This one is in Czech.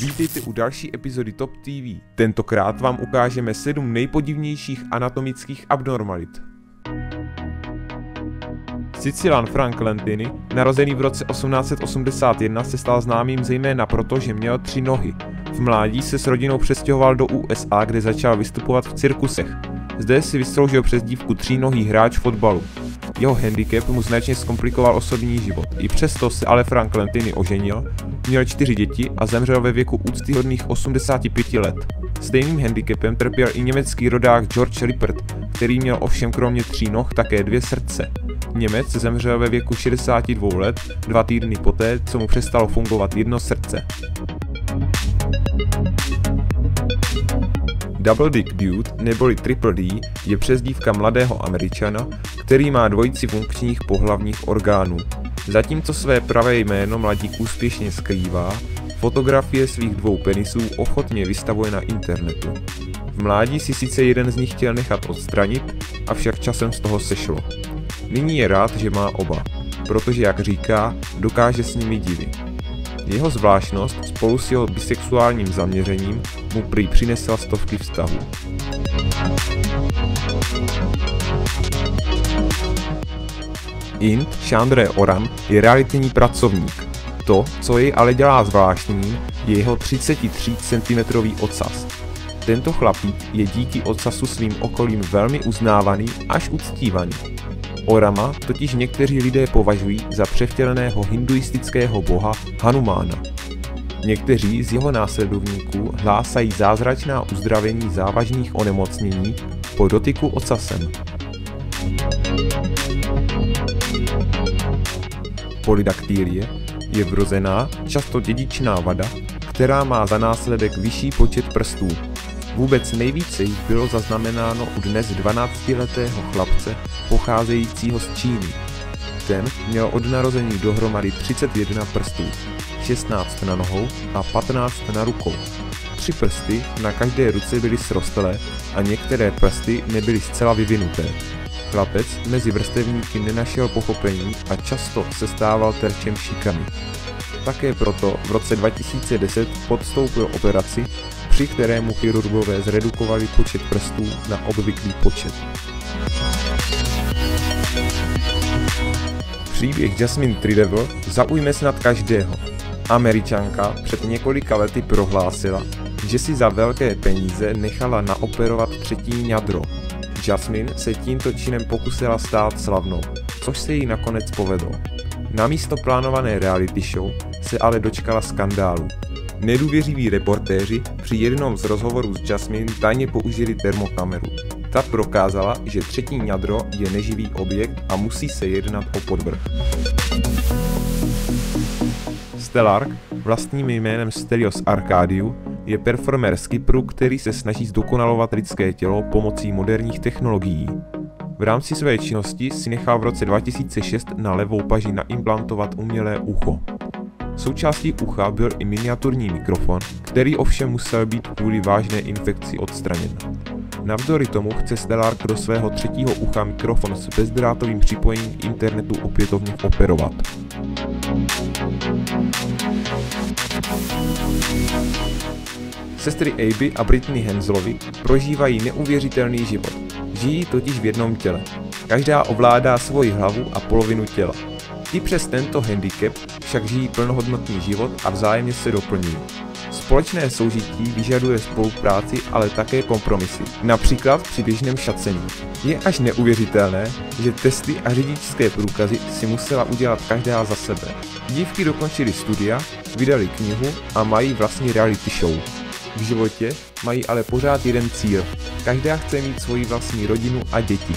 Vítejte u další epizody Top TV. Tentokrát vám ukážeme 7 nejpodivnějších anatomických abnormalit. Sicilian Frank Lentini, narozený v roce 1881, se stal známým zejména proto, že měl 3 nohy. V mládí se s rodinou přestěhoval do USA, kde začal vystupovat v cirkusech. Zde si vysloužil přezdívku třínohý hráč fotbalu. Jeho handicap mu značně zkomplikoval osobní život. I přesto se ale Frank Lentini oženil, měl 4 děti a zemřel ve věku úctyhodných 85 let. Stejným handicapem trpěl i německý rodák George Lippert, který měl ovšem kromě 3 noh také 2 srdce. Němec zemřel ve věku 62 let, 2 týdny poté, co mu přestalo fungovat jedno srdce. Double Dick Dude, neboli Triple D, je přezdívka mladého Američana, který má dvojici funkčních pohlavních orgánů. Zatímco své pravé jméno mladík úspěšně skrývá, fotografie svých 2 penisů ochotně vystavuje na internetu. V mládí si sice jeden z nich chtěl nechat odstranit, avšak časem z toho sešlo. Nyní je rád, že má oba, protože jak říká, dokáže s nimi divit. Jeho zvláštnost spolu s jeho bisexuálním zaměřením mu prý přinesla stovky vztahů. Int Chandra Oram je realitní pracovník. To, co jej ale dělá zvláštním, je jeho 33 cm ocas. Tento chlapík je díky ocasu svým okolím velmi uznávaný až uctívaný. Orama totiž někteří lidé považují za převtěleného hinduistického boha Hanumána. Někteří z jeho následovníků hlásají zázračná uzdravení závažných onemocnění po dotyku ocasem. Polydaktylie je vrozená, často dědičná vada, která má za následek vyšší počet prstů. Vůbec nejvíce jich bylo zaznamenáno u dnes 12letého chlapce pocházejícího z Číny. Ten měl od narození dohromady 31 prstů, 16 na nohou a 15 na rukou. 3 prsty na každé ruce byly srostlé a některé prsty nebyly zcela vyvinuté. Chlapec mezi vrstevníky nenašel pochopení a často se stával terčem šikany. Také proto v roce 2010 podstoupil operaci, při kterému chirurgové zredukovali počet prstů na obvyklý počet. Příběh Jasmine Trideville zaujme snad každého. Američanka před několika lety prohlásila, že si za velké peníze nechala naoperovat 3. ňadro. Jasmine se tímto činem pokusila stát slavnou, což se jí nakonec povedlo. Namísto plánované reality show se ale dočkala skandálu. Nedůvěřiví reportéři při jednom z rozhovorů s Jasmine tajně použili termokameru. Ta prokázala, že 3. ňadro je neživý objekt a musí se jednat o podvrh. Stellark, vlastním jménem Stelios Arkadiou, je performer z Kypru, který se snaží zdokonalovat lidské tělo pomocí moderních technologií. V rámci své činnosti si nechal v roce 2006 na levou paži naimplantovat umělé ucho. Součástí ucha byl i miniaturní mikrofon, který ovšem musel být kvůli vážné infekci odstraněn. Navzdory tomu chce Stellark do svého 3. ucha mikrofon s bezdrátovým připojením k internetu opětovně operovat. Sestry Abby a Brittany Henselovy prožívají neuvěřitelný život. Žijí totiž v jednom těle. Každá ovládá svoji hlavu a polovinu těla. I přes tento handicap však žijí plnohodnotný život a vzájemně se doplňují. Společné soužití vyžaduje spolupráci, ale také kompromisy, například při běžném šacení. Je až neuvěřitelné, že testy a řidičské průkazy si musela udělat každá za sebe. Dívky dokončily studia, vydali knihu a mají vlastní reality show. V životě mají ale pořád jeden cíl. Každá chce mít svoji vlastní rodinu a děti.